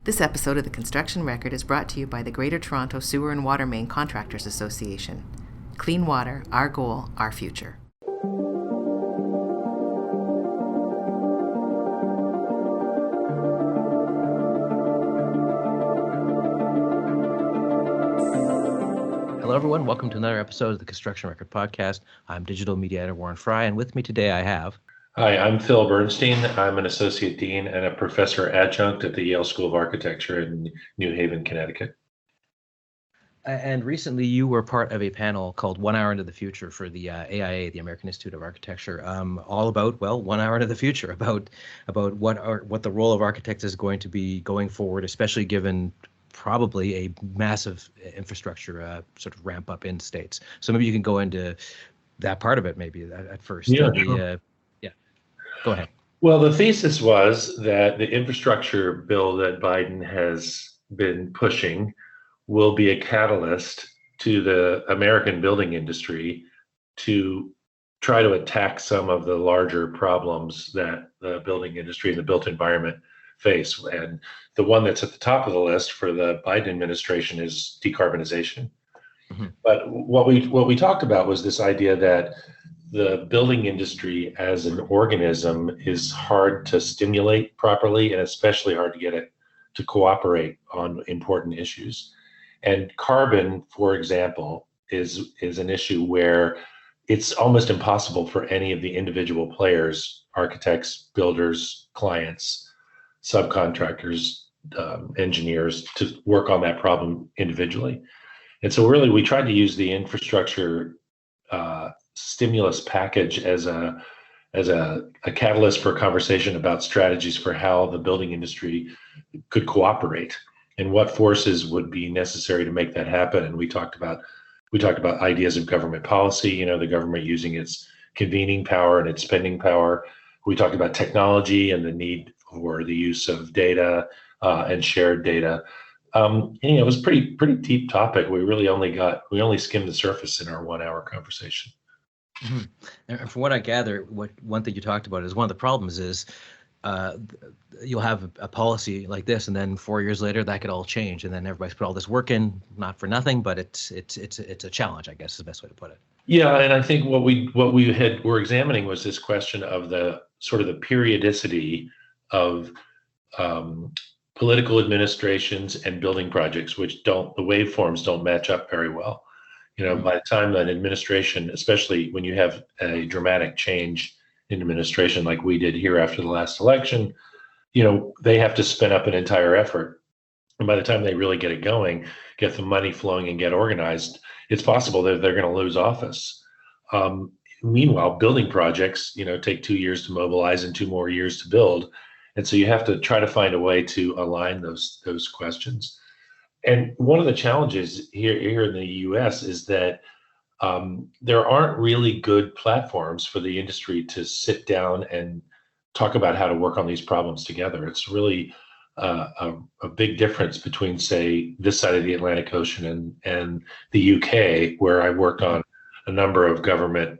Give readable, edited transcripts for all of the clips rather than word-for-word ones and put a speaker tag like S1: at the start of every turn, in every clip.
S1: This episode of The Construction Record is brought to you by the Greater Toronto Sewer and Water Main Contractors Association. Clean water, our goal, our future.
S2: Hello, everyone. Welcome to another episode of the Construction Record Podcast. I'm digital media editor Warren Frey, and with me today I have...
S3: Hi, I'm Phillip Bernstein. I'm an associate dean and a professor adjunct at the Yale School of Architecture in New Haven, Connecticut.
S2: And recently you were part of a panel called 1 Hour into the Future for the AIA, the American Institute of Architecture, all about, 1 hour into the future, about what the role of architects is going to be going forward, especially given probably a massive infrastructure sort of ramp up in states. So maybe you can go into that part of it maybe at first.
S3: Yeah, sure.
S2: Go ahead.
S3: Well, the thesis was that the infrastructure bill that Biden has been pushing will be a catalyst to the American building industry to try to attack some of the larger problems that the building industry and the built environment face. And the one that's at the top of the list for the Biden administration is decarbonization. Mm-hmm. But what we talked about was this idea that the building industry as an organism is hard to stimulate properly, and especially hard to get it to cooperate on important issues. And carbon, for example, is an issue where it's almost impossible for any of the individual players, architects, builders, clients, subcontractors, engineers, to work on that problem individually. And so really we tried to use the infrastructure stimulus package as a catalyst for a conversation about strategies for how the building industry could cooperate and what forces would be necessary to make that happen. And we talked about ideas of government policy, the government using its convening power and its spending power. We talked about technology and the need for the use of data and shared data. It was pretty deep topic. We only skimmed the surface in our 1 hour conversation.
S2: Mm-hmm. And from what I gather, one thing you talked about is one of the problems is you'll have a policy like this, and then 4 years later that could all change, and then everybody's put all this work in, not for nothing, but it's a challenge, I guess is the best way to put it.
S3: Yeah, and I think what we were examining was this question of the sort of the periodicity of political administrations and building projects, which the waveforms don't match up very well. By the time an administration, especially when you have a dramatic change in administration like we did here after the last election, they have to spin up an entire effort. And by the time they really get it going, get the money flowing and get organized, it's possible that they're going to lose office. Meanwhile, building projects, take 2 years to mobilize and 2 more years to build. And so you have to try to find a way to align those questions. And one of the challenges here in the U.S. is that there aren't really good platforms for the industry to sit down and talk about how to work on these problems together. It's really a big difference between, say, this side of the Atlantic Ocean and the U.K., where I worked on a number of government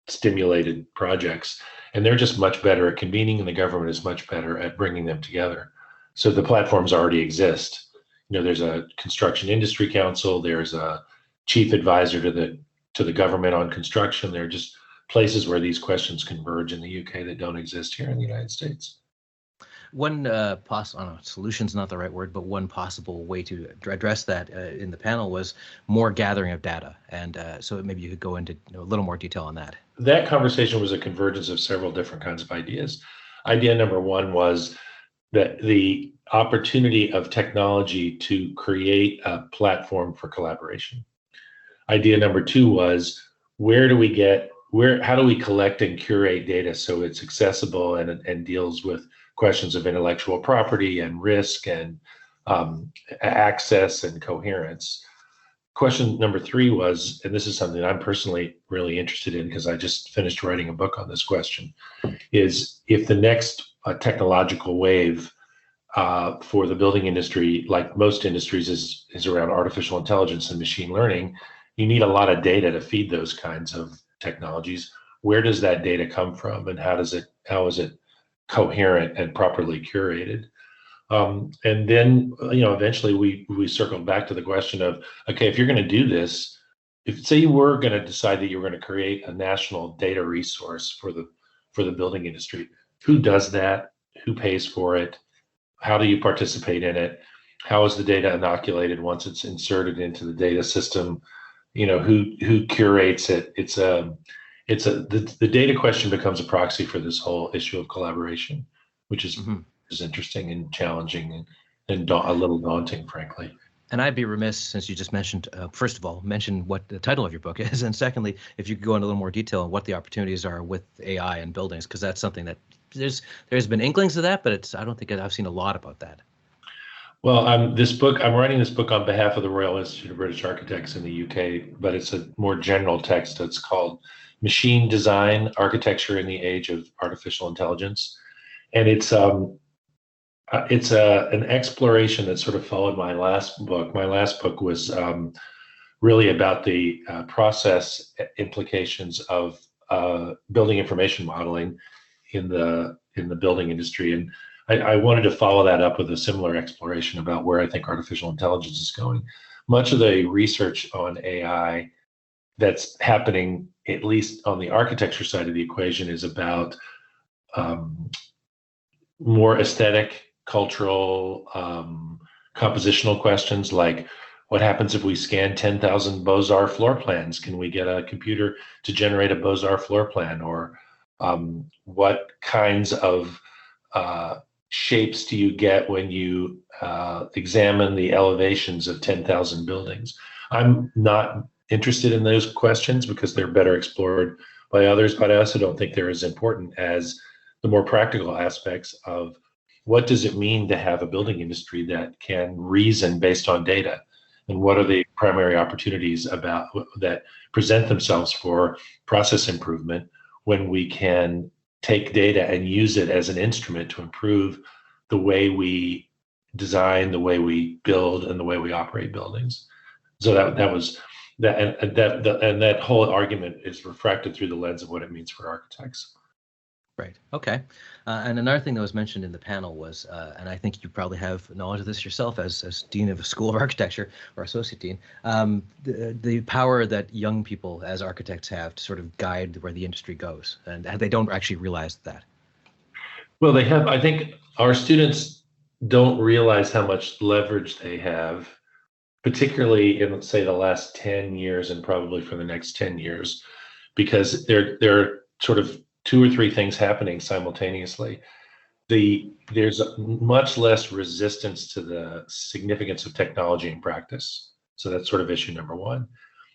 S3: stimulated projects. And they're just much better at convening, and the government is much better at bringing them together. So the platforms already exist. There's a construction industry council. There's a chief advisor to the government on construction. There are just places where these questions converge in the UK that don't exist here in the United States.
S2: One solution's not the right word, but one possible way to address that in the panel was more gathering of data. And so maybe you could go into a little more detail on that.
S3: That conversation was a convergence of several different kinds of ideas. Idea number one was that the opportunity of technology to create a platform for collaboration. Idea number two was how do we collect and curate data so it's accessible and deals with questions of intellectual property and risk and access and coherence. Question number three was, and this is something I'm personally really interested in because I just finished writing a book on this question, is if the next technological wave for the building industry, like most industries, is around artificial intelligence and machine learning, you need a lot of data to feed those kinds of technologies. Where does that data come from, and how is it coherent and properly curated? And then, eventually we circled back to the question of, okay, if you're going to do this, if say you were going to decide that you were going to create a national data resource for the building industry, who does that? Who pays for it? How do you participate in it? How is the data inoculated once it's inserted into the data system? Who curates it? The data question becomes a proxy for this whole issue of collaboration, which is interesting and challenging and a little daunting, frankly.
S2: And I'd be remiss, since you just mentioned, first of all, mention what the title of your book is, and secondly, if you could go into a little more detail on what the opportunities are with AI and buildings, because that's something that there's been inklings of that, but I don't think I've seen a lot about that.
S3: Well, I'm writing this book on behalf of the Royal Institute of British Architects in the UK, but it's a more general text. It's called Machine Design: Architecture in the Age of Artificial Intelligence, and it's an exploration that sort of followed my last book. My last book was really about the process implications of building information modeling in the building industry, and I wanted to follow that up with a similar exploration about where I think artificial intelligence is going. Much of the research on AI that's happening, at least on the architecture side of the equation, is about more aesthetic, cultural, compositional questions like, what happens if we scan 10,000 Beaux-Arts floor plans? Can we get a computer to generate a Beaux-Arts floor plan? Or what kinds of shapes do you get when you examine the elevations of 10,000 buildings? I'm not interested in those questions because they're better explored by others, but I also don't think they're as important as the more practical aspects of what does it mean to have a building industry that can reason based on data, and what are the primary opportunities about that present themselves for process improvement when we can take data and use it as an instrument to improve the way we design, the way we build, and the way we operate buildings. So that was that, and that whole argument is refracted through the lens of what it means for architects.
S2: Right. Okay. And another thing that was mentioned in the panel was, and I think you probably have knowledge of this yourself as Dean of the School of Architecture or Associate Dean, the power that young people as architects have to sort of guide where the industry goes, and they don't actually realize that.
S3: Well, they have. I think our students don't realize how much leverage they have, particularly in, say, the last 10 years and probably for the next 10 years, because there are sort of two or three things happening simultaneously. There's much less resistance to the significance of technology in practice. So that's sort of issue number one.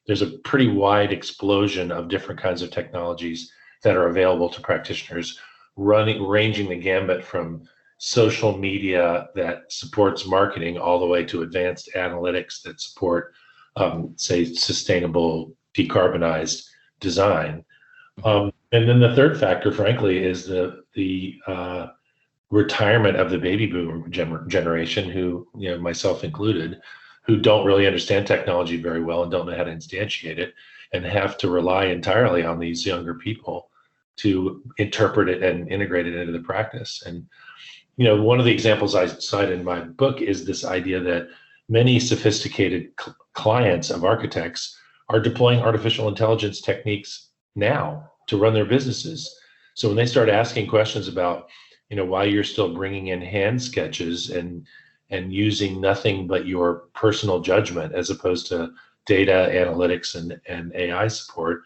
S3: There's a pretty wide explosion of different kinds of technologies that are available to practitioners, ranging the gambit from social media that supports marketing all the way to advanced analytics that support, say, sustainable, decarbonized design. And then the third factor, frankly, is the retirement of the baby boomer generation, who, myself included, who don't really understand technology very well and don't know how to instantiate it, and have to rely entirely on these younger people to interpret it and integrate it into the practice. And one of the examples I cite in my book is this idea that many sophisticated clients of architects are deploying artificial intelligence techniques now to run their businesses. So when they start asking questions about, why you're still bringing in hand sketches and using nothing but your personal judgment as opposed to data analytics and AI support,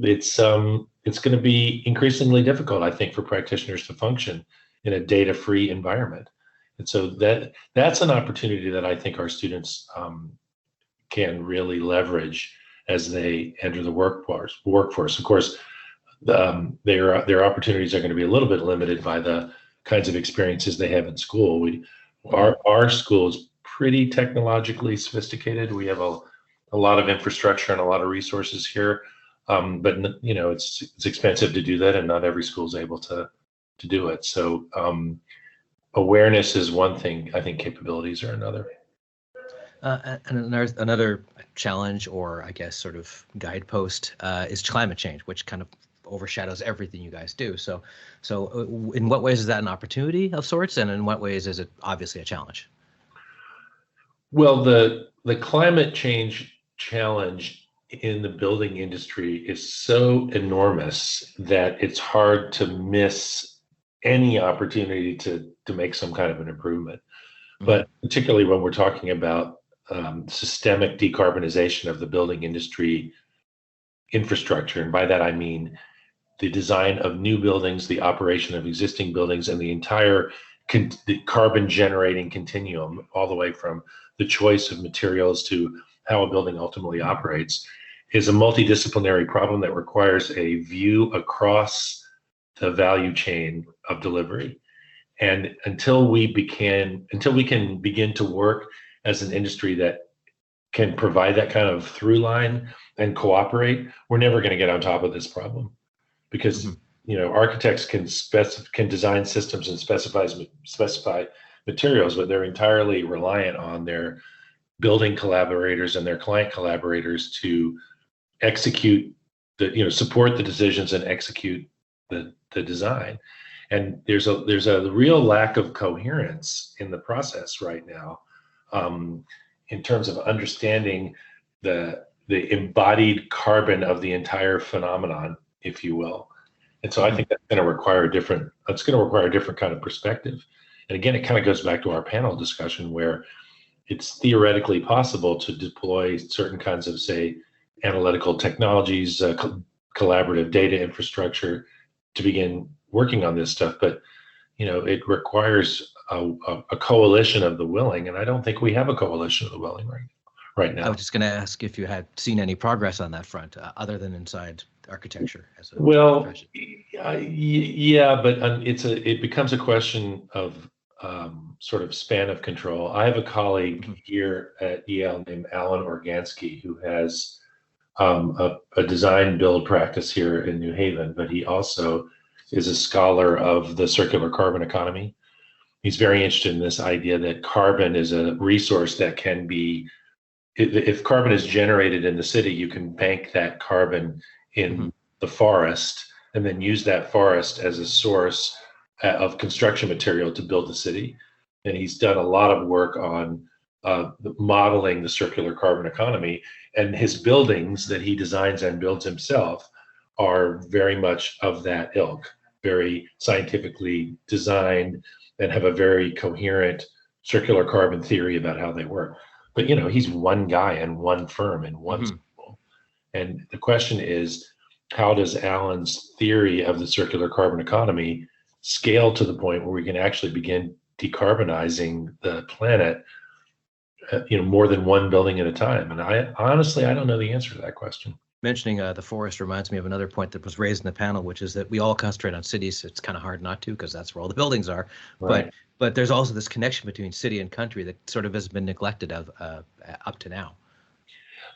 S3: it's going to be increasingly difficult, I think, for practitioners to function in a data-free environment. And so that's an opportunity that I think our students can really leverage as they enter the workforce. Of course, their opportunities are going to be a little bit limited by the kinds of experiences they have in school. Our school is pretty technologically sophisticated. We have a lot of infrastructure and a lot of resources here, but it's expensive to do that, and not every school is able to do it. So awareness is one thing. I think capabilities are another.
S2: And another challenge, or I guess sort of guidepost, is climate change, which kind of overshadows everything you guys do. So in what ways is that an opportunity of sorts, and in what ways is it obviously a challenge?
S3: Well, the climate change challenge in the building industry is so enormous that it's hard to miss any opportunity to make some kind of an improvement. But particularly when we're talking about systemic decarbonization of the building industry infrastructure, and by that I mean the design of new buildings, the operation of existing buildings, and the entire the carbon generating continuum, all the way from the choice of materials to how a building ultimately operates, is a multidisciplinary problem that requires a view across the value chain of delivery. And until we can begin to work as an industry that can provide that kind of through line and cooperate, we're never going to get on top of this problem. Because architects can design systems and specify materials, but they're entirely reliant on their building collaborators and their client collaborators to execute support the decisions and execute the design. And there's a real lack of coherence in the process right now, in terms of understanding the embodied carbon of the entire phenomenon, if you will. And so I think that's going to require a different kind of perspective. And again, it kind of goes back to our panel discussion, where it's theoretically possible to deploy certain kinds of, say, analytical technologies, collaborative data infrastructure to begin working on this stuff. But it requires a coalition of the willing, and I don't think we have a coalition of the willing right now.
S2: I was just going to ask if you had seen any progress on that front, other than inside architecture as a profession.
S3: Yeah, but it becomes a question of sort of span of control. I have a colleague here at Yale named Alan Organsky, who has a design build practice here in New Haven, but he also is a scholar of the circular carbon economy. He's very interested in this idea that carbon is a resource that can be, if carbon is generated in the city, you can bank that carbon in the forest and then use that forest as a source of construction material to build the city. And he's done a lot of work on modeling the circular carbon economy, and his buildings that he designs and builds himself are very much of that ilk, very scientifically designed and have a very coherent circular carbon theory about how they work. But he's one guy in one firm in one school. And the question is, how does Alan's theory of the circular carbon economy scale to the point where we can actually begin decarbonizing the planet, more than one building at a time? And I don't know the answer to that question.
S2: Mentioning the forest reminds me of another point that was raised in the panel, which is that we all concentrate on cities. It's kind of hard not to, because that's where all the buildings are. Right. But there's also this connection between city and country that sort of has been neglected up to now.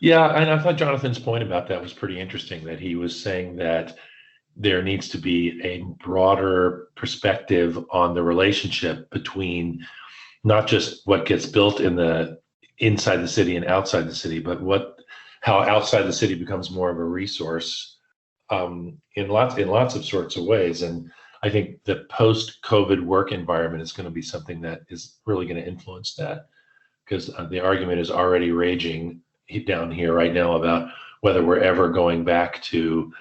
S3: Yeah, and I thought Jonathan's point about that was pretty interesting, that he was saying that there needs to be a broader perspective on the relationship between not just what gets built inside the city and outside the city, but how outside the city becomes more of a resource in lots of sorts of ways. And I think the post-COVID work environment is going to be something that is really going to influence that, because the argument is already raging down here right now about whether we're ever going back to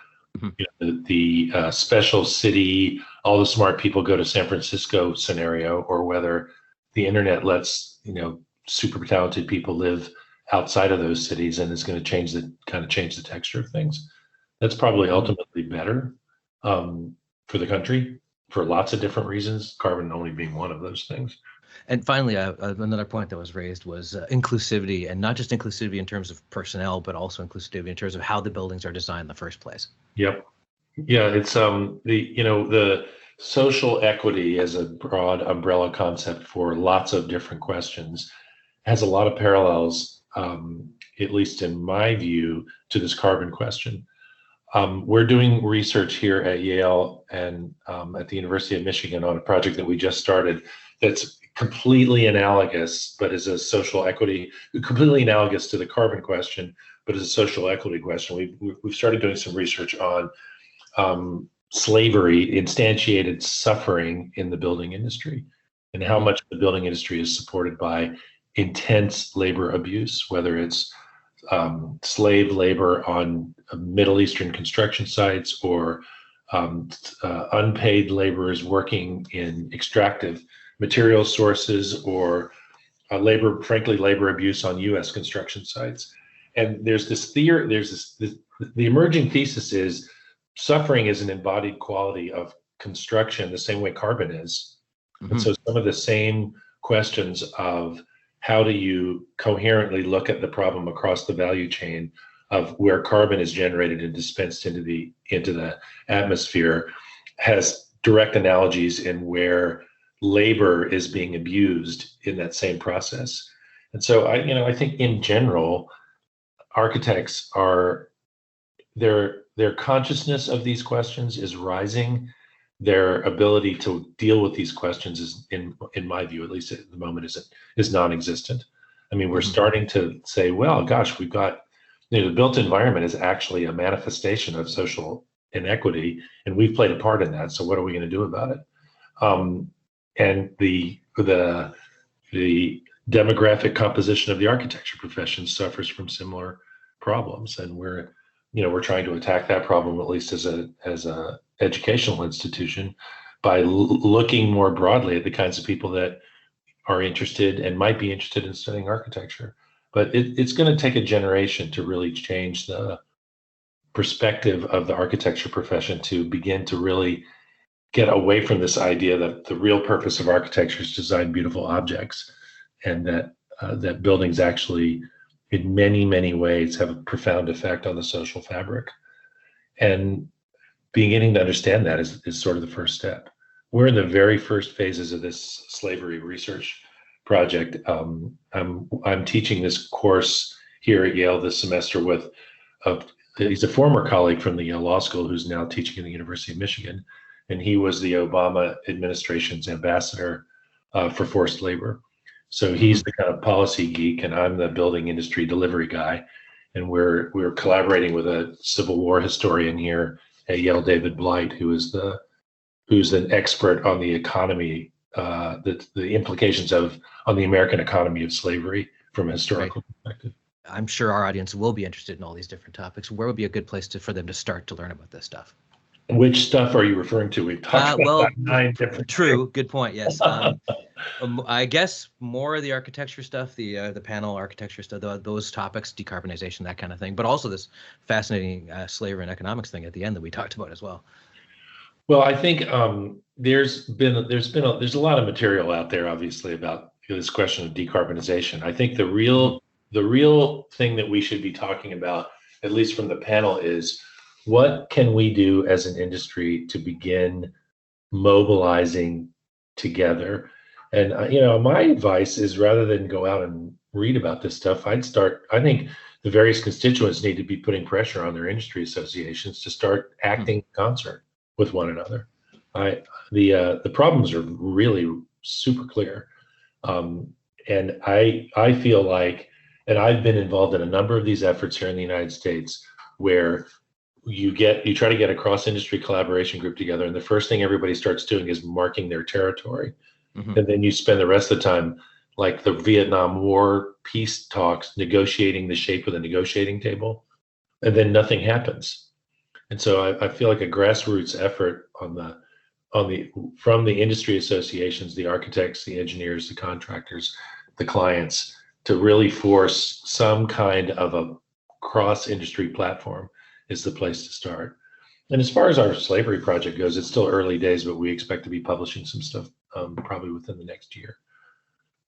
S3: the special city, all the smart people go to San Francisco scenario, or whether the internet lets super talented people live outside of those cities and is going to change the texture of things. That's probably ultimately better for the country for lots of different reasons, carbon only being one of those things.
S2: And finally, another point that was raised was inclusivity, and not just inclusivity in terms of personnel, but also inclusivity in terms of how the buildings are designed in the first place.
S3: Yep. Yeah, it's the social equity as a broad umbrella concept for lots of different questions has a lot of parallels, at least in my view, to this carbon question. We're doing research here at Yale and at the University of Michigan on a project that we just started that's completely analogous, but is a social equity, completely analogous to the carbon question, but is a social equity question. We've started doing some research on slavery, instantiated suffering in the building industry, and how much the building industry is supported by intense labor abuse, whether it's slave labor on Middle Eastern construction sites or unpaid laborers working in extractive material sources, or labor abuse on U.S. construction sites. And there's this theory, the emerging thesis is suffering is an embodied quality of construction the same way carbon is. And so some of the same questions of how do you coherently look at the problem across the value chain of where carbon is generated and dispensed into the atmosphere has direct analogies in where labor is being abused in that same process. And so I think in general, architects are their consciousness of these questions is rising. Their ability to deal with these questions is, in my view, at least at the moment, is non-existent. I mean, we're starting to say, well, gosh, we've got, the built environment is actually a manifestation of social inequity, and we've played a part in that. So what are we going to do about it? And the demographic composition of the architecture profession suffers from similar problems, and we're trying to attack that problem, at least as a educational institution, by looking more broadly at the kinds of people that are interested and might be interested in studying architecture. But it's going to take a generation to really change the perspective of the architecture profession, to begin to really get away from this idea that the real purpose of architecture is to design beautiful objects, and that buildings actually, in many, many ways, have a profound effect on the social fabric. And beginning to understand that is sort of the first step. We're in the very first phases of this slavery research project. I'm teaching this course here at Yale this semester with he's a former colleague from the Yale Law School who's now teaching at the University of Michigan, and he was the Obama administration's ambassador for forced labor. So he's the kind of policy geek, and I'm the building industry delivery guy. And we're collaborating with a Civil War historian here at Yale, David Blight, who's an expert on the economy, the implications on the American economy of slavery from a historical perspective.
S2: I'm sure our audience will be interested in all these different topics. Where would be a good place for them to start to learn about this stuff?
S3: Which stuff are you referring to? We've talked about 9 different.
S2: True. Things. Good point. Yes. I guess more of the architecture stuff, the panel architecture stuff, those topics, decarbonization, that kind of thing, but also this fascinating slavery and economics thing at the end that we talked about as well.
S3: Well, I think there's a lot of material out there, obviously, about this question of decarbonization. I think the real thing that we should be talking about, at least from the panel, is what can we do as an industry to begin mobilizing together? And my advice is, rather than go out and read about this stuff, I think the various constituents need to be putting pressure on their industry associations to start acting in concert with one another. The problems are really super clear. And I feel like, and I've been involved in a number of these efforts here in the United States, where you try to get a cross-industry collaboration group together, and the first thing everybody starts doing is marking their territory. And then you spend the rest of the time, like the Vietnam War peace talks, negotiating the shape of the negotiating table, and then nothing happens. And so I feel like a grassroots effort from the industry associations, the architects, the engineers, the contractors, the clients, to really force some kind of a cross-industry platform is the place to start. And as far as our slavery project goes, it's still early days, but we expect to be publishing some stuff probably within the next year.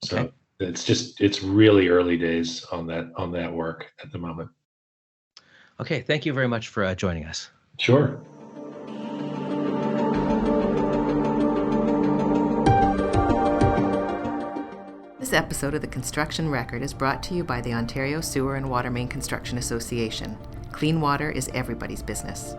S3: So it's really early days on that work at the moment.
S2: Okay, thank you very much for joining us.
S3: Sure.
S1: This episode of The Construction Record is brought to you by the Ontario Sewer and Water Main Construction Association. Clean water is everybody's business.